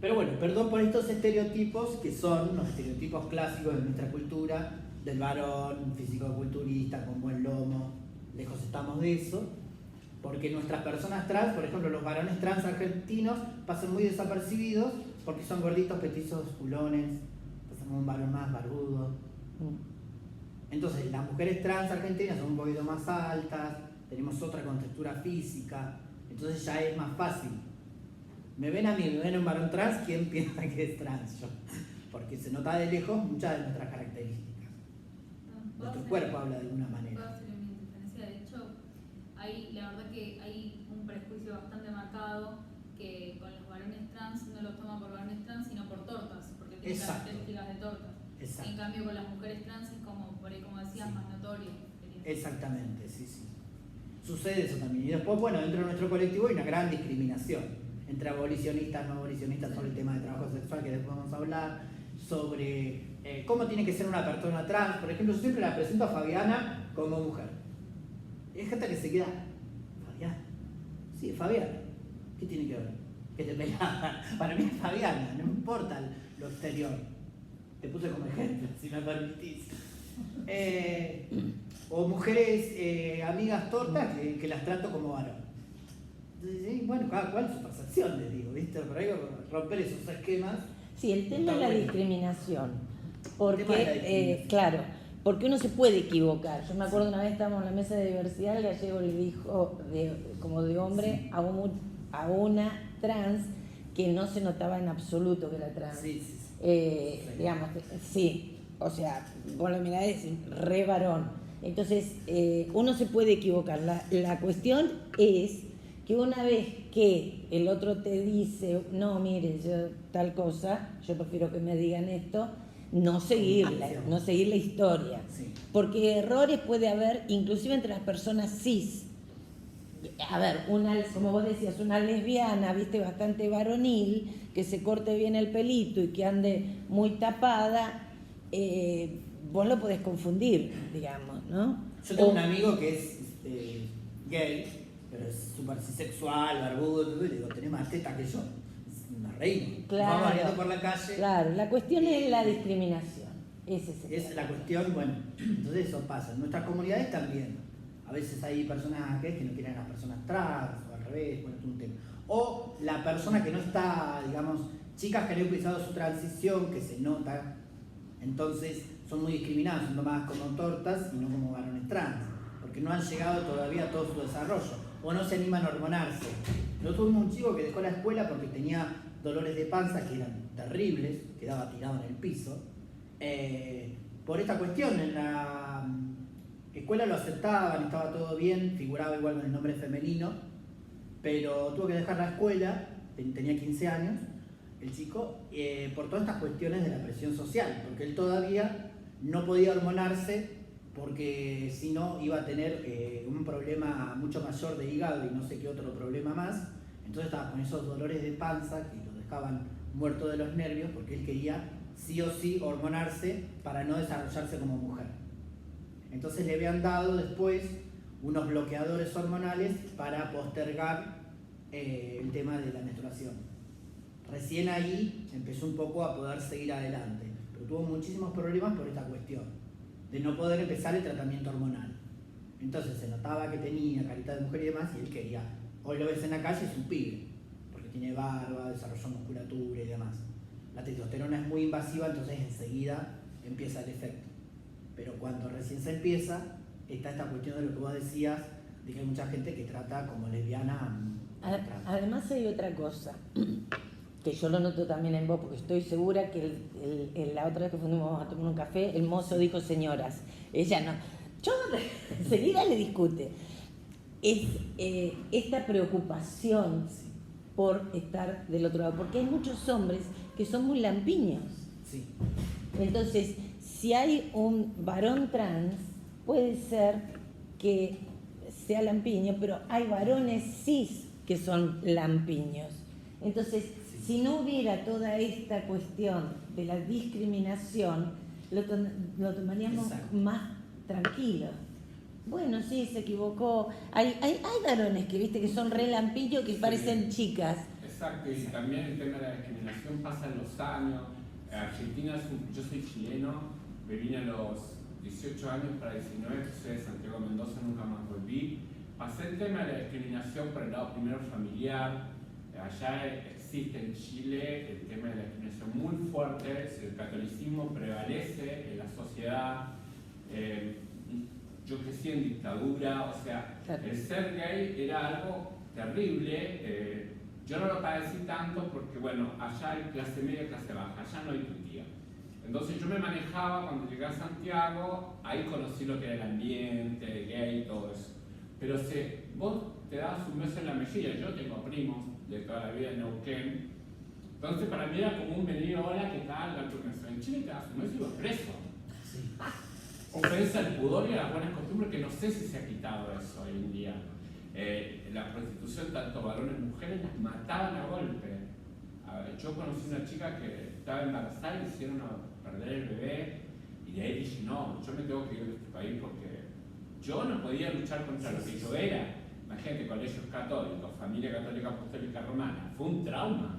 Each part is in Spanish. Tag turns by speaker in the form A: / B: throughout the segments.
A: Pero bueno, perdón por estos estereotipos que son los estereotipos clásicos de nuestra cultura, del varón físico-culturista con buen lomo, lejos estamos de eso, porque nuestras personas trans, por ejemplo los varones trans argentinos, pasan muy desapercibidos porque son gorditos, petizos, culones, pasan como un varón más barbudo. Entonces las mujeres trans argentinas son un poquito más altas, tenemos otra contextura física, entonces ya es más fácil. Me ven a mí, me ven a un varón trans, ¿quién piensa que es trans? Yo. Porque se nota de lejos muchas de nuestras características. Nuestro cuerpo habla de alguna manera.
B: Puedo hacer mi diferencia. De hecho, la verdad que hay un prejuicio bastante marcado que con los varones trans no los toma por varones trans, sino por tortas, porque tienen características de tortas. Exacto. En cambio, con las mujeres trans es como, por ahí, como decías, más notorio.
A: Exactamente, sí. Sucede eso también. Y después, bueno, dentro de nuestro colectivo hay una gran discriminación entre abolicionistas, no abolicionistas, sobre el tema de trabajo sexual, que después vamos a hablar, sobre cómo tiene que ser una persona trans. Por ejemplo, yo siempre la presento a Fabiana como mujer. Y hay gente que se queda, ¿Fabiana? Sí, Fabiana. ¿Qué tiene que ver? Que te pelada. Para mí es Fabiana, no me importa lo exterior. Te puse como ejemplo, si me permitís. O mujeres amigas tortas que las trato como varón. Sí, bueno, cada cual su percepción, les digo, ¿viste? Pero hay que romper esos esquemas.
C: Sí, el tema es la discriminación. Porque, claro, porque uno se puede equivocar. Yo me acuerdo una vez estábamos en la mesa de diversidad, el gallego le dijo, como de hombre, a una trans que no se notaba en absoluto que era trans. Digamos, sí, o sea, vos lo mirás y decís, re varón. Entonces, uno se puede equivocar. La cuestión es que una vez que el otro te dice, no, mire, yo tal cosa, yo prefiero que me digan esto, no seguir la historia. Sí. Porque errores puede haber inclusive entre las personas cis. A ver, como vos decías, una lesbiana, viste, bastante varonil, que se corte bien el pelito y que ande muy tapada, vos lo podés confundir, digamos, ¿no?
A: Yo tengo un amigo que es gay, pero es súper cisexual, barbudo, y le digo, tenés más teta que yo. Nos reímos.
C: Claro,
A: vamos variando por la calle.
C: Claro, la cuestión es la discriminación.
A: Es la cuestión, bueno, entonces eso pasa. En nuestras comunidades también. A veces hay personas gays que no quieren a las personas trans, o al revés, bueno, es un tema. O la persona que no está, digamos, chicas que han empezado su transición, que se nota, entonces son muy discriminadas, son tomadas como tortas y no como varones trans, porque no han llegado todavía a todo su desarrollo. O no se animan a hormonarse. Nosotros tuvimos un chico que dejó la escuela porque tenía dolores de panza que eran terribles, quedaba tirado en el piso. Por esta cuestión, en la escuela lo aceptaban, estaba todo bien, figuraba igual con el nombre femenino, pero tuvo que dejar la escuela, tenía 15 años, el chico, por todas estas cuestiones de la presión social, porque él todavía no podía hormonarse, porque si no iba a tener un problema mucho mayor de hígado y no sé qué otro problema más. Entonces estaba con esos dolores de panza que lo dejaban muerto de los nervios, porque él quería sí o sí hormonarse para no desarrollarse como mujer. Entonces le habían dado después unos bloqueadores hormonales para postergar el tema de la menstruación. Recién ahí empezó un poco a poder seguir adelante, pero tuvo muchísimos problemas por esta cuestión de no poder empezar el tratamiento hormonal. Entonces se notaba que tenía carita de mujer y demás, y él quería. Hoy lo ves en la calle, es un pibe, porque tiene barba, desarrolló musculatura y demás. La testosterona es muy invasiva, entonces enseguida empieza el efecto. Pero cuando recién se empieza, está esta cuestión de lo que vos decías, de que hay mucha gente que trata como lesbiana.
C: Además hay otra cosa, que yo lo noto también en vos, porque estoy segura que la otra vez que fuimos a tomar un café, el mozo dijo señoras. Ella no. Yo enseguida le discute. Es esta preocupación por estar del otro lado, porque hay muchos hombres que son muy lampiños.
A: Sí.
C: Entonces, si hay un varón trans, puede ser que sea lampiño, pero hay varones cis que son lampiños. Entonces, si no hubiera toda esta cuestión de la discriminación, lo tomaríamos más tranquilo. Bueno, sí, se equivocó. Hay varones que viste que son re lampiños, que parecen chicas.
D: Exacto, y también el tema de la discriminación pasa en los años. Argentina, yo soy chileno, me vine a los 18 años para 19, soy de Santiago de Mendoza, nunca más volví. Pasé el tema de la discriminación por el lado primero familiar. Allá existe en Chile el tema de la discriminación muy fuerte, el catolicismo prevalece en la sociedad. Yo crecí en dictadura, o sea, el ser gay era algo terrible. Yo no lo padecí tanto porque, bueno, allá hay clase media y clase baja, allá no hay tutía. Entonces yo me manejaba cuando llegué a Santiago, ahí conocí lo que era el ambiente, gay y todo eso. Pero si vos te dabas un beso en la mejilla, yo tengo primos de toda la vida en Neuquén, entonces para mí era común venir, hola, ¿qué tal? En Chile te das un beso y vas preso.
A: Sí.
D: Ofensa al pudor y a las buenas costumbres, que no sé si se ha quitado eso hoy en día. La prostitución, tanto varones como mujeres, las mataban a golpe. Yo conocí una chica que estaba embarazada y le hicieron perder el bebé, y de ahí dije, no, yo me tengo que ir de este país porque yo no podía luchar contra lo que yo era. Imagínate, colegios católicos, familia católica apostólica romana, fue un trauma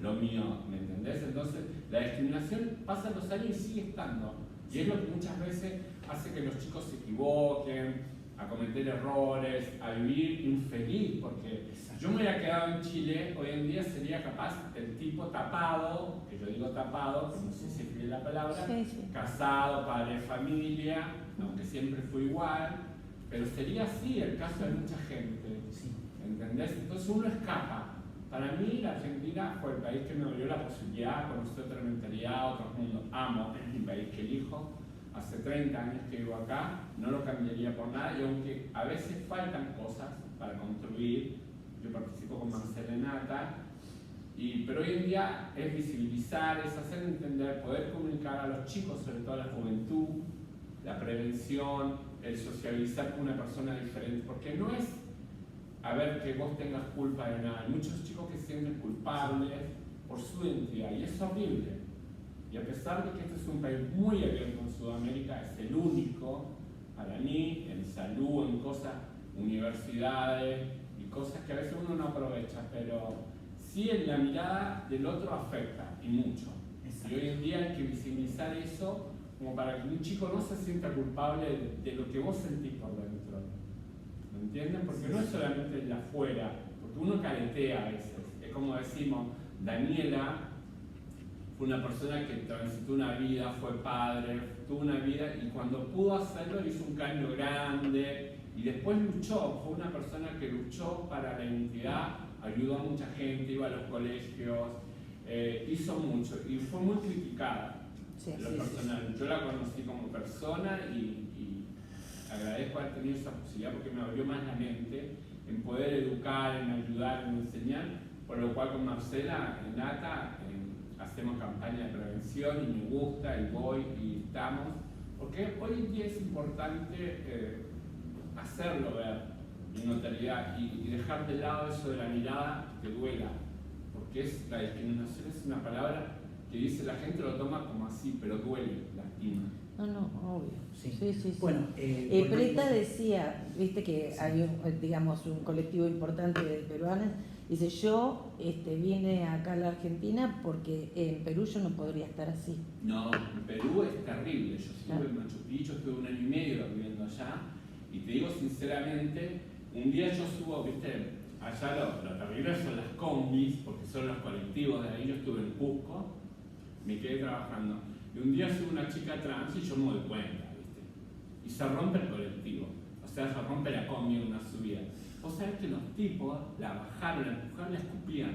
D: lo mío, ¿me entendés? Entonces, la discriminación pasa los años y sigue estando. Y es lo que muchas veces hace que los chicos se equivoquen, a cometer errores, a vivir infeliz, porque yo me hubiera quedado en Chile, hoy en día sería capaz el tipo tapado, que yo digo tapado, que no sé si es bien la palabra, casado, padre de familia, aunque siempre fue igual, pero sería así el caso de mucha gente, ¿entendés? Entonces uno escapa. Para mí la Argentina fue el país que me dio la posibilidad de conocer otra mentalidad, otro mundo. Amo, es mi país que elijo. Hace 30 años que vivo acá, no lo cambiaría por nada, y aunque a veces faltan cosas para construir, yo participo con Marcela Nata, pero hoy en día es visibilizar, es hacer entender, poder comunicar a los chicos, sobre todo a la juventud, la prevención, el socializar con una persona diferente, porque no es a ver que vos tengas culpa de nada. Hay muchos chicos que se sienten culpables por su identidad, y es horrible. Y a pesar de que este es un país muy abierto en Sudamérica, es el único, para mí, en salud, en cosas, universidades y cosas que a veces uno no aprovecha, pero sí en la mirada del otro afecta, y mucho. Y hoy en día hay que visibilizar eso como para que un chico no se sienta culpable de lo que vos sentís por dentro. ¿Me entienden? Porque no es solamente el afuera, porque uno caretea a veces. Es como decimos, Daniela fue una persona que transitó una vida, fue padre, tuvo una vida, y cuando pudo hacerlo hizo un cambio grande, y después luchó, fue una persona que luchó para la identidad, ayudó a mucha gente, iba a los colegios, hizo mucho, y fue muy criticada. Lo personal. Yo la conocí como persona y agradezco haber tenido esa posibilidad porque me abrió más la mente en poder educar, en ayudar, en enseñar, por lo cual con Marcela, en Nata, hacemos campaña de prevención y me gusta y voy y estamos, porque hoy en día es importante hacerlo ver en notoriedad y dejar de lado eso de la mirada que duela, porque la discriminación es una palabra que dice la gente lo toma como así, pero duele, lastima.
C: No, obvio.
A: Sí.
C: Bueno,
A: Preta
C: Preta decía, viste que hay un colectivo importante de peruanas, dice, yo vine acá a la Argentina porque en Perú yo no podría estar así.
D: No, en Perú es terrible. Yo estuve en Machu Picchu, estuve 1 año y medio viviendo allá, y te digo sinceramente, un día yo subo, viste, allá lo terrible son las combis, porque son los colectivos de ahí. Yo estuve en Cusco, me quedé trabajando, y un día sube una chica trans y yo me doy cuenta, ¿viste? Y se rompe el colectivo, o sea, se rompe la combi en una subida. Vos sabés que los tipos la bajaron, la empujaron, la escupían.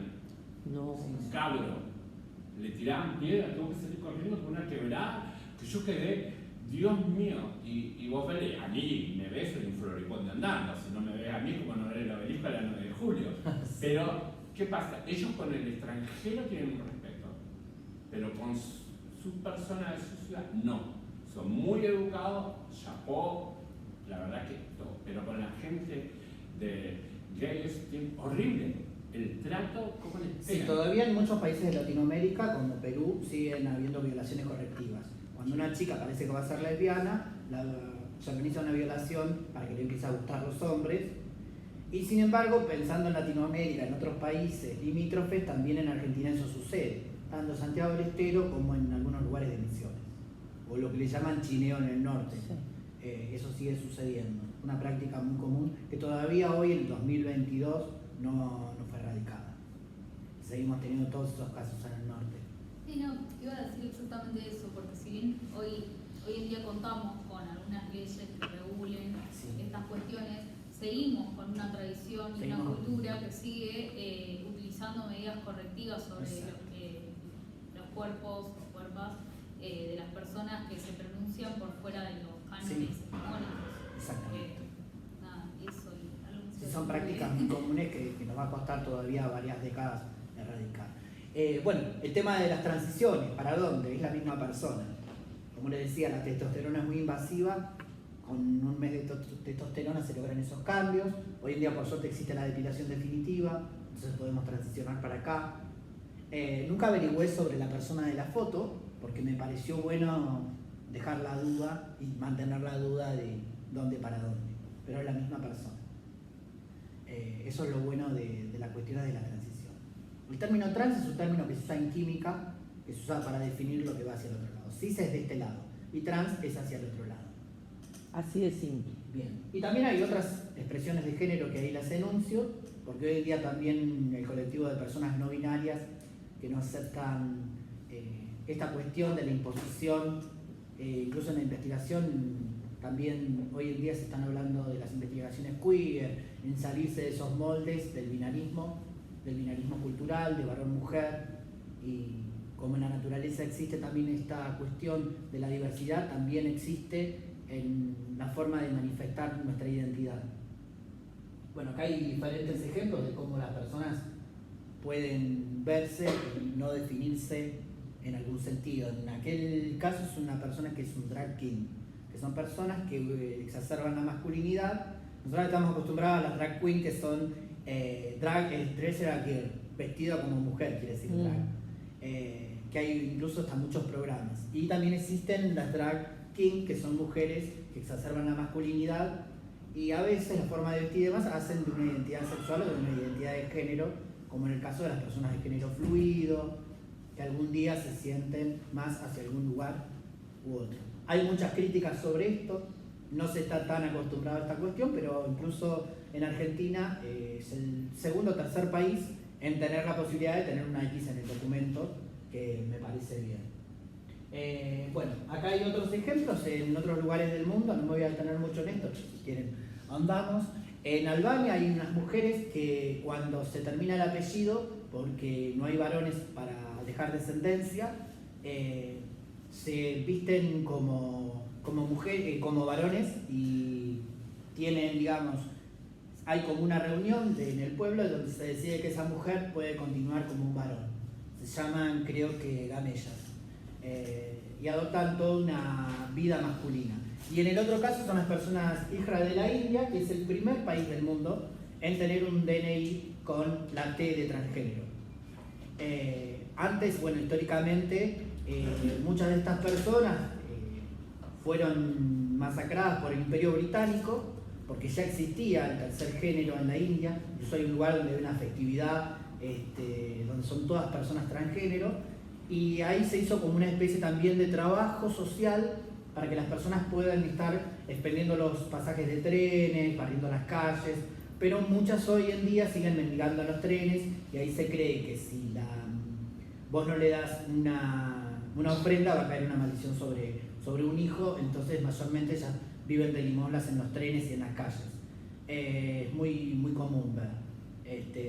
C: No.
D: Un cabro. Le tiraban piedras, tuvo que salir corriendo con una quebrada, que yo quedé, Dios mío. Y vos ves, a mí me ves en Floripondio andando, si no me ves a mí como no ver el obelisco a la 9 de julio. Pero, ¿qué pasa? Ellos con el extranjero tienen un respeto, pero con su persona de su ciudad, no. Son muy educados, chapó, la verdad que todo. Pero con la gente de gays, horrible. El trato, ¿cómo les pega?
A: Sí, todavía en muchos países de Latinoamérica, como Perú, siguen habiendo violaciones correctivas. Cuando una chica parece que va a ser lesbiana, se organiza una violación para que le empiece a gustar los hombres, Y sin embargo, pensando en Latinoamérica, en otros países limítrofes, también en Argentina eso sucede, tanto en Santiago del Estero como en algunos lugares de Misiones, o lo que le llaman chineo en el norte.
C: Sí.
A: Eso sigue sucediendo, una práctica muy común que todavía hoy, en el 2022, no fue erradicada. Seguimos teniendo todos esos casos en el norte.
B: Sí, no, iba a decir exactamente eso, porque si bien hoy en día contamos con algunas leyes que regulen estas cuestiones, seguimos con una tradición y una cultura que sigue utilizando medidas correctivas sobre los cuerpos o cuerpas de las personas que se pronuncian por fuera de los cánones hegemónicos.
A: Exactamente.
B: Nada, eso y algo
A: Sí, son prácticas muy comunes que nos va a costar todavía varias décadas erradicar. Bueno, el tema de las transiciones, ¿para dónde? Es la misma persona. Como les decía, la testosterona es muy invasiva. Con un mes de testosterona se logran esos cambios. Hoy en día, por suerte, existe la depilación definitiva, entonces podemos transicionar para acá. Nunca averigüé sobre la persona de la foto, porque me pareció bueno dejar la duda y mantener la duda de dónde para dónde. Pero es la misma persona. Eso es lo bueno de la cuestión de la transición. El término trans es un término que se usa en química, que se usa para definir lo que va hacia el otro lado. Cis es de este lado y trans es hacia el otro lado.
C: Así de simple.
A: Bien. Y también hay otras expresiones de género que ahí las enuncio, porque hoy en día también el colectivo de personas no binarias que no aceptan esta cuestión de la imposición, incluso en la investigación, también hoy en día se están hablando de las investigaciones queer, en salirse de esos moldes del binarismo cultural, de varón-mujer, y como en la naturaleza existe también esta cuestión de la diversidad, también existe en la forma de manifestar nuestra identidad. Bueno, acá hay diferentes ejemplos de cómo las personas pueden verse y no definirse en algún sentido. En aquel caso es una persona que es un drag king, que son personas que exacerban la masculinidad. Nosotros estamos acostumbrados a las drag queen que son drag, dresser a girl, vestido como mujer, quiere decir drag. Que hay incluso hasta muchos programas. Y también existen las drag king, que son mujeres que exacerban la masculinidad y a veces la forma de vestir y demás hacen de una identidad sexual o de una identidad de género, como en el caso de las personas de género fluido, que algún día se sienten más hacia algún lugar u otro. Hay muchas críticas sobre esto, no se está tan acostumbrado a esta cuestión, pero incluso en Argentina es el segundo o tercer país en tener la posibilidad de tener una X en el documento, que me parece bien. Bueno, acá hay otros ejemplos en otros lugares del mundo, no me voy a detener mucho en esto, si quieren andamos. En Albania hay unas mujeres que cuando se termina el apellido, porque no hay varones para dejar descendencia, se visten como varones y tienen, digamos, hay como una reunión en el pueblo donde se decide que esa mujer puede continuar como un varón. Se llaman, creo que, gamellas. Y adoptan toda una vida masculina. Y en el otro caso son las personas hijas de la India, que es el primer país del mundo en tener un DNI con la T de transgénero. Antes, bueno, históricamente, muchas de estas personas fueron masacradas por el Imperio Británico, porque ya existía el tercer género en la India. Incluso hay un lugar donde hay una festividad donde son todas personas transgénero. Y ahí se hizo como una especie también de trabajo social para que las personas puedan estar expendiendo los pasajes de trenes, barriendo las calles, pero muchas hoy en día siguen mendigando a los trenes y ahí se cree que si vos no le das una ofrenda va a caer una maldición sobre un hijo, entonces mayormente ya viven de limosnas en los trenes y en las calles. Es muy, muy común ver.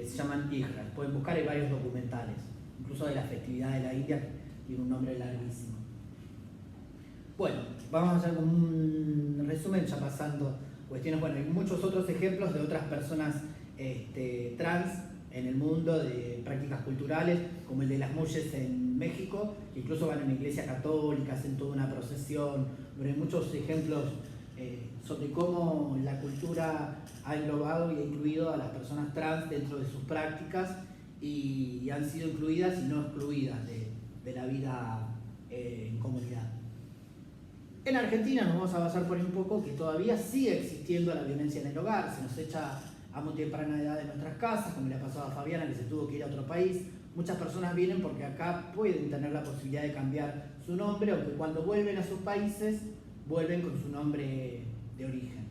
A: Se llaman hijras, pueden buscar, hay varios documentales. Incluso de la festividad de la India, tiene un nombre larguísimo. Bueno, vamos a hacer un resumen ya pasando cuestiones. Bueno, hay muchos otros ejemplos de otras personas trans en el mundo, de prácticas culturales, como el de las Muyes en México, que incluso van a una iglesia católica, hacen toda una procesión. Pero hay muchos ejemplos sobre cómo la cultura ha englobado y ha incluido a las personas trans dentro de sus prácticas y han sido incluidas y no excluidas de la vida en comunidad. En Argentina nos vamos a basar por un poco que todavía sigue existiendo la violencia en el hogar, se nos echa a muy temprana edad de nuestras casas, como le ha pasado a Fabiana, que se tuvo que ir a otro país. Muchas personas vienen porque acá pueden tener la posibilidad de cambiar su nombre, aunque cuando vuelven a sus países, vuelven con su nombre de origen.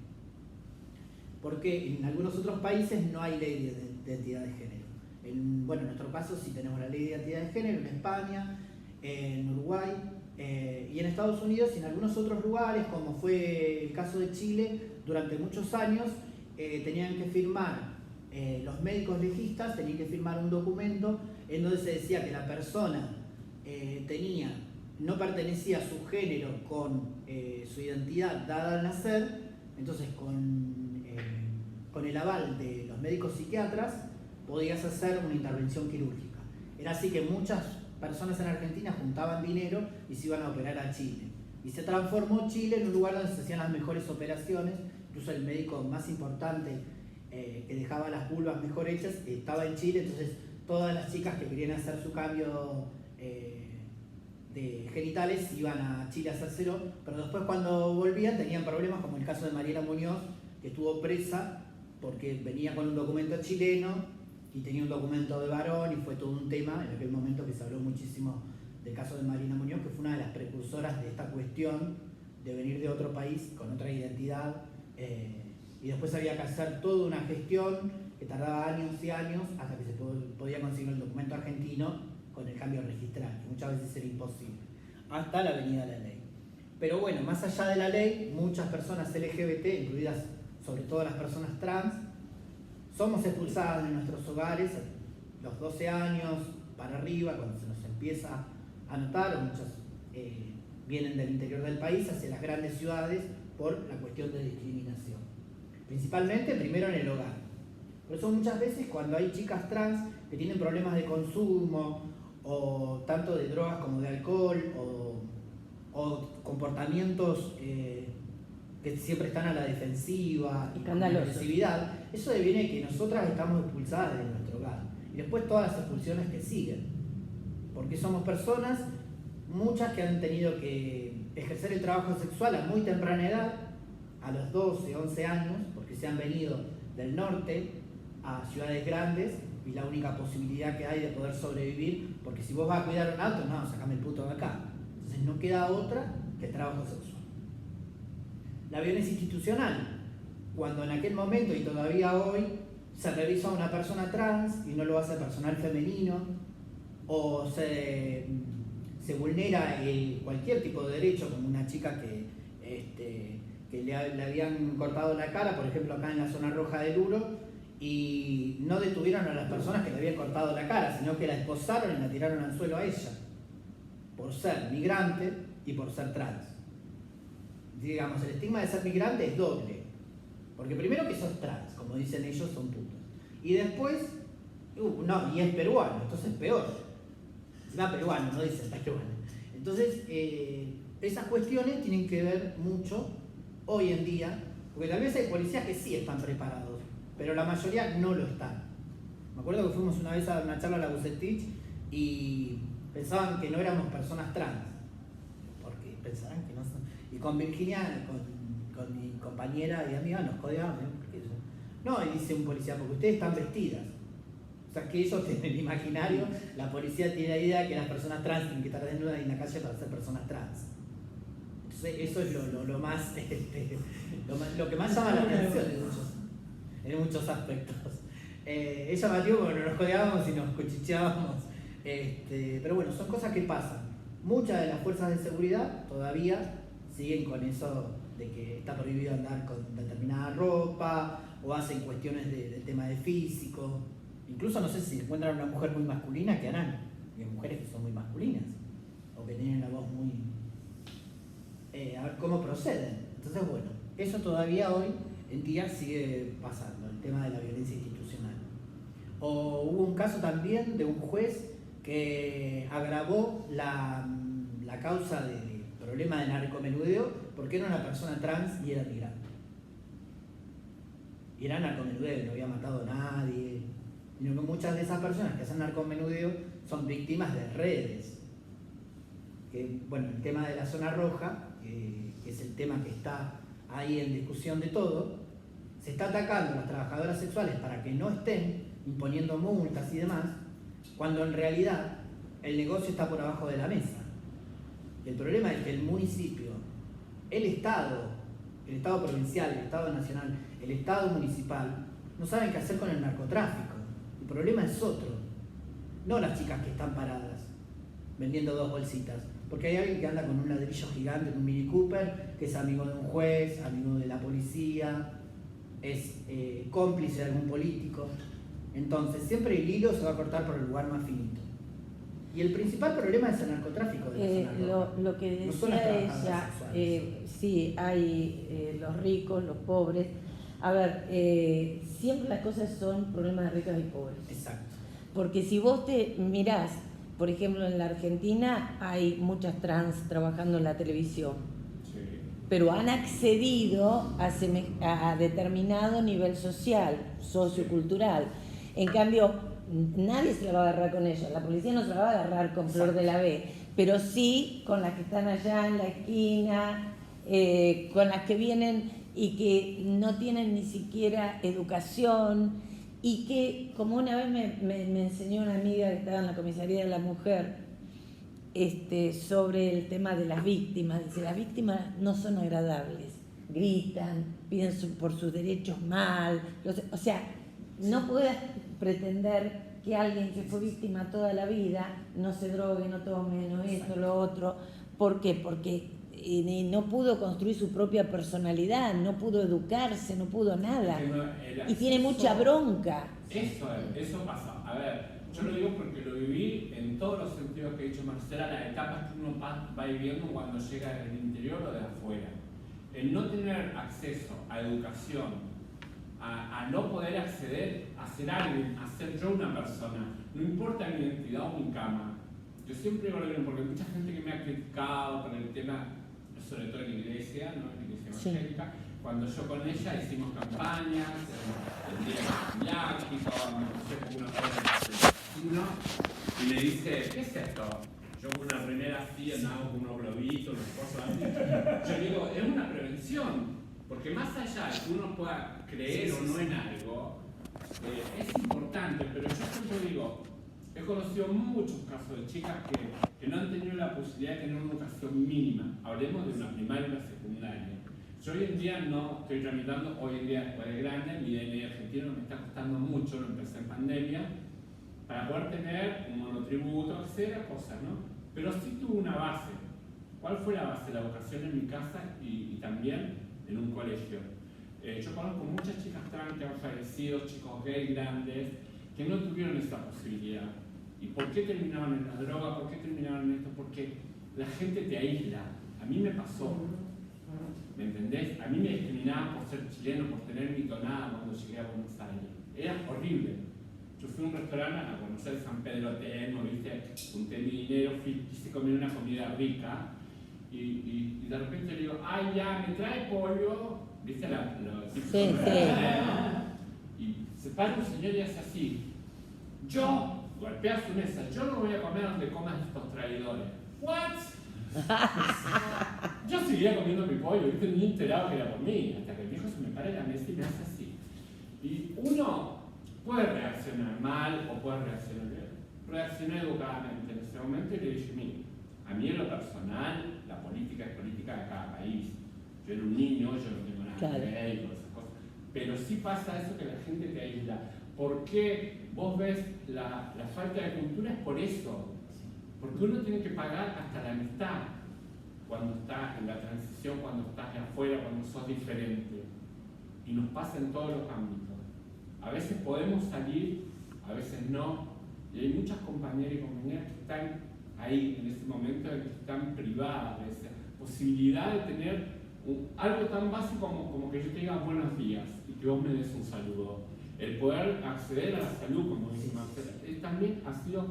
A: Porque en algunos otros países no hay ley de identidad de género. En nuestro caso sí tenemos la ley de identidad de género en España, en Uruguay y en Estados Unidos, y en algunos otros lugares, como fue el caso de Chile, durante muchos años tenían que firmar, los médicos legistas tenían que firmar un documento en donde se decía que la persona no pertenecía a su género con su identidad dada al nacer. Entonces con el aval de los médicos psiquiatras podías hacer una intervención quirúrgica. Era así que muchas personas en Argentina juntaban dinero y se iban a operar a Chile. Y se transformó Chile en un lugar donde se hacían las mejores operaciones. Incluso el médico más importante que dejaba las vulvas mejor hechas estaba en Chile. Entonces todas las chicas que querían hacer su cambio de genitales iban a Chile a hacérselo, pero después cuando volvían tenían problemas, como el caso de Mariela Muñoz, que estuvo presa porque venía con un documento chileno y tenía un documento de varón, y fue todo un tema en aquel momento que se habló muchísimo del caso de Mariela Muñoz, que fue una de las precursoras de esta cuestión de venir de otro país con otra identidad, y después había que hacer toda una gestión que tardaba años y años hasta que se podía conseguir el documento argentino con el cambio registral, que muchas veces era imposible, hasta la venida de la ley. Pero bueno, más allá de la ley, muchas personas LGBT, incluidas sobre todo las personas trans, somos expulsadas de nuestros hogares a los 12 años para arriba, cuando se nos empieza a notar, o muchas vienen del interior del país hacia las grandes ciudades por la cuestión de discriminación. Principalmente primero en el hogar. Por eso muchas veces cuando hay chicas trans que tienen problemas de consumo, o tanto de drogas como de alcohol, o comportamientos que siempre están a la defensiva y con agresividad, eso deviene de que nosotras estamos expulsadas de nuestro hogar. Y después todas las expulsiones que siguen. Porque somos personas, muchas que han tenido que ejercer el trabajo sexual a muy temprana edad, a los 12, 11 años, porque se han venido del norte a ciudades grandes, y la única posibilidad que hay de poder sobrevivir, porque si vos vas a cuidar un auto, no, sacame el puto de acá. Entonces no queda otra que el trabajo sexual. La violencia institucional, cuando en aquel momento y todavía hoy se revisa a una persona trans y no lo hace personal femenino, o se vulnera cualquier tipo de derecho, como una chica que le habían cortado la cara, por ejemplo acá en la zona roja del Uro, y no detuvieron a las personas que le habían cortado la cara, sino que la esposaron y la tiraron al suelo a ella, por ser migrante y por ser trans. Digamos, el estigma de ser migrante es doble, porque primero que sos trans, como dicen ellos, son putos, y después, no, y es peruano, entonces peor. No, peruano, no dicen peruano. Entonces, esas cuestiones tienen que ver mucho hoy en día, porque tal vez hay policías que sí están preparados, pero la mayoría no lo están. Me acuerdo que fuimos una vez a una charla a la Bucetich y pensaban que no éramos personas trans, porque pensaban que no son. Y con Virginia, con mi compañera y amiga, nos codeábamos. No, y dice un policía, porque ustedes están vestidas. O sea, que ellos tienen el imaginario, la policía tiene la idea de que las personas trans tienen que estar desnudas en la calle para ser personas trans. Entonces, eso es lo lo que más llama la atención en muchos aspectos. Es llamativo porque nos codeábamos y nos cuchicheábamos. Pero bueno, son cosas que pasan. Muchas de las fuerzas de seguridad todavía siguen con eso de que está prohibido andar con determinada ropa, o hacen cuestiones del tema de físico. Incluso no sé si encuentran una mujer muy masculina, ¿qué harán? Y hay mujeres que son muy masculinas, o que tienen la voz muy... a ver cómo proceden. Entonces, bueno, eso todavía hoy en día sigue pasando, el tema de la violencia institucional. O hubo un caso también de un juez que agravó la causa de problema de narcomenudeo porque era una persona trans y era migrante. Y era narcomenudeo, no había matado a nadie. Y muchas de esas personas que hacen narcomenudeo son víctimas de redes. Que, bueno, el tema de la zona roja, que es el tema que está ahí en discusión de todo, se está atacando a las trabajadoras sexuales para que no estén imponiendo multas y demás, cuando en realidad el negocio está por abajo de la mesa. El problema es que el municipio, el Estado provincial, el Estado nacional, el Estado municipal, no saben qué hacer con el narcotráfico. El problema es otro, no las chicas que están paradas vendiendo 2 bolsitas, porque hay alguien que anda con un ladrillo gigante en un Mini Cooper, que es amigo de un juez, amigo de la policía, es cómplice de algún político. Entonces siempre el hilo se va a cortar por el lugar más finito. Y el principal problema es el narcotráfico de la zona.
C: Lo que
A: No son las
C: decía
A: trabajadoras
C: ella,
A: sexuales.
C: sí, hay los ricos, los pobres. A ver, siempre las cosas son problemas de ricos y pobres.
A: Exacto.
C: Porque si vos te mirás, por ejemplo, en la Argentina hay muchas trans trabajando en la televisión,
D: Sí.
C: pero han accedido a determinado nivel social, sociocultural. En cambio, nadie se la va a agarrar con ella, la policía no se la va a agarrar con Flor de la B, pero sí con las que están allá en la esquina, con las que vienen y que no tienen ni siquiera educación, y que, como una vez me enseñó una amiga que estaba en la comisaría de la mujer, sobre el tema de las víctimas, dice, las víctimas no son agradables, gritan, piden por sus derechos mal, o sea, no puedes pretender que alguien que fue víctima toda la vida no se drogue, no tome, no esto, lo otro. ¿Por qué? Porque no pudo construir su propia personalidad, no pudo educarse, no pudo nada. Y tiene mucha bronca.
D: Eso pasa. A ver, yo lo digo porque lo viví en todos los sentidos que ha dicho Marcela, las etapas que uno va viviendo cuando llega del interior o de afuera. El no tener acceso a educación, a no poder acceder a ser alguien, a ser yo una persona, no importa mi identidad o mi cama. Yo siempre digo lo mismo, porque hay mucha gente que me ha criticado por el tema, sobre todo en la iglesia, ¿no? En la iglesia evangélica, sí. Cuando yo con ella hicimos campañas, el día Bianchi, me puse una cosa y le dice, ¿qué es esto? Yo con una remera así, andaba con unos globitos, unas cosas así. Yo digo, es una prevención. Porque más allá de que uno pueda creer o no en algo, es importante, pero yo siempre digo, he conocido muchos casos de chicas que no han tenido la posibilidad de tener una educación mínima. Hablemos de una primaria y una secundaria. Yo hoy en día no estoy tramitando, hoy en día después de grande, mi DNI argentino me está costando mucho, lo empecé en pandemia, para poder tener un monotributo, etcétera, cosas, ¿no? Pero sí tuve una base. ¿Cuál fue la base? La educación en mi casa y también en un colegio. Yo conozco muchas chicas trans que han fallecido, chicos gay grandes, que no tuvieron esa posibilidad. ¿Y por qué terminaron en la droga? ¿Por qué terminaron en esto? Porque la gente te aísla. A mí me pasó. ¿Me entendés? A mí me discriminaban por ser chileno, por tener mi tonada cuando llegué a Buenos Aires. Era horrible. Yo fui a un restaurante a conocer San Pedro Telmo, ¿viste? Junté mi dinero, quise comer una comida rica. Y de repente le digo, ay, ya, me trae pollo, ¿viste?
C: Sí.
D: Y se para un señor y hace así, yo, golpea su mesa, yo no voy a comer donde coman estos traidores. ¿What? Yo seguía comiendo mi pollo, ¿viste? Ni enterado que era por mí, hasta que el viejo se me para en la mesa y me hace así. Y uno puede reaccionar mal o puede reaccionar bien. Reaccioné educadamente en ese momento y le dije, mire, a mí en lo personal, la política es política de cada país. Yo era un niño, yo no tengo nada que ver y todas esas cosas. Pero sí pasa eso que la gente te aísla. ¿Por qué vos ves la falta de cultura? Es por eso. Porque uno tiene que pagar hasta la amistad cuando estás en la transición, cuando estás de afuera, cuando sos diferente. Y nos pasa en todos los ámbitos. A veces podemos salir, a veces no. Y hay muchas compañeras y compañeras que están ahí en ese momento en que están privadas de esa posibilidad de tener algo tan básico como que yo te diga buenos días y que vos me des un saludo. El poder acceder a la salud, como dice Marcela, también ha sido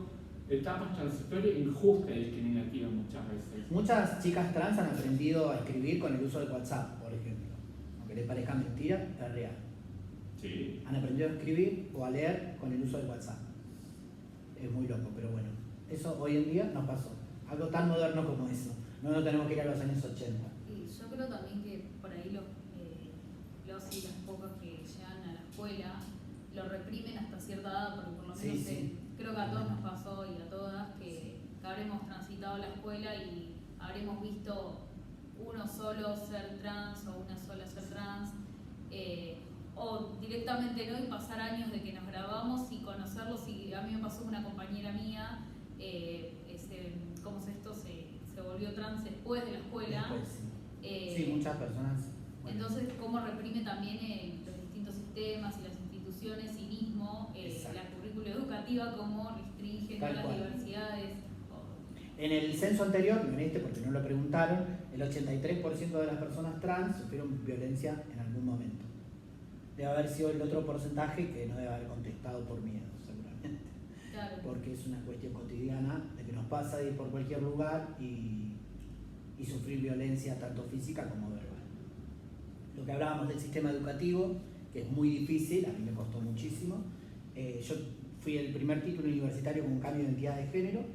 D: etapas transitorias injustas y discriminativas muchas veces.
A: Muchas chicas trans han aprendido a escribir con el uso del WhatsApp, por ejemplo. Aunque les parezca mentira, es real.
D: Sí.
A: Han aprendido a escribir o a leer con el uso del WhatsApp. Es muy loco, pero bueno. Eso hoy en día nos pasó. Algo tan moderno como eso. No tenemos que ir a los años 80.
B: Y yo creo también que por ahí los y las pocas que que llegan a la escuela, lo reprimen hasta cierta edad, porque por lo
A: Sí,
B: menos
A: sí.
B: creo que a todos nos pasó y a todas que habremos transitado la escuela y habremos visto uno solo ser trans o una sola ser trans, o directamente no, y pasar años de que nos grabamos y conocerlos. Y a mí me pasó con una compañera mía, ¿cómo es esto? Se volvió trans después de la escuela.
A: Después, sí. Sí, muchas personas. Bueno.
B: Entonces, cómo reprime también los distintos sistemas y las instituciones y mismo la currícula educativa, cómo restringe
A: Tal
B: las
A: cual.
B: diversidades.
A: En el censo anterior, no en este porque no lo preguntaron, el 83% de las personas trans sufrieron violencia en algún momento. Debe haber sido el otro porcentaje que no debe haber contestado por miedo, seguramente.
B: Claro.
A: Porque es una cuestión cotidiana de que nos pasa de ir por cualquier lugar y sufrir violencia tanto física como verbal. Lo que hablábamos del sistema educativo, que es muy difícil, a mí me costó muchísimo. Yo fui el primer título universitario con un cambio de identidad de género,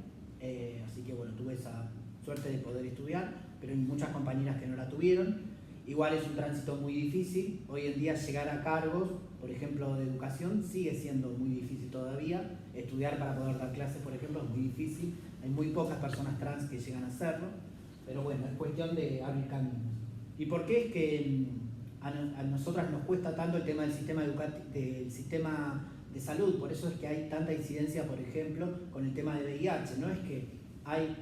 A: así que bueno, tuve esa suerte de poder estudiar, pero hay muchas compañeras que no la tuvieron. Igual es un tránsito muy difícil. Hoy en día llegar a cargos, por ejemplo, de educación, sigue siendo muy difícil todavía. Estudiar para poder dar clases, por ejemplo, es muy difícil. Hay muy pocas personas trans que llegan a hacerlo, pero bueno, es cuestión de abrir caminos. ¿Y por qué es que a nosotras nos cuesta tanto el tema del sistema de salud? Por eso es que hay tanta incidencia, por ejemplo, con el tema de VIH. No es que hay,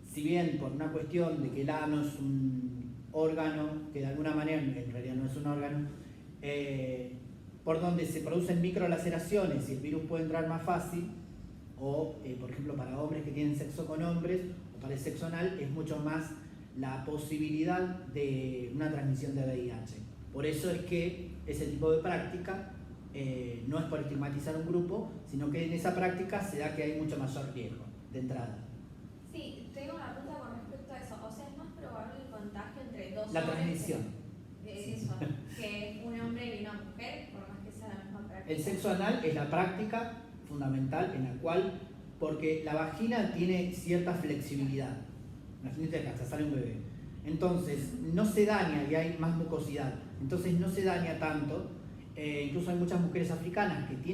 A: si bien por una cuestión de que el ano es un órgano, que de alguna manera en realidad no es un órgano, por donde se producen microlaceraciones y el virus puede entrar más fácil, o por ejemplo para hombres que tienen sexo con hombres, o para el sexo anal, es mucho más la posibilidad de una transmisión de VIH. Por eso es que ese tipo de práctica no es por estigmatizar un grupo, sino que en esa práctica se da que hay mucho mayor riesgo de entrada.
E: Sí, tengo una pregunta con respecto a eso. O sea, ¿es más probable el contagio entre dos
A: La
E: hombres
A: transmisión.
E: Eso, que un hombre y una mujer, por más que sea la misma práctica?
A: El sexo anal es la práctica fundamental en la cual, porque la vagina tiene cierta flexibilidad. Imagínate que hasta sale un bebé. Entonces, no se daña y hay más mucosidad. Entonces, no se daña tanto. Incluso hay muchas mujeres africanas que tienen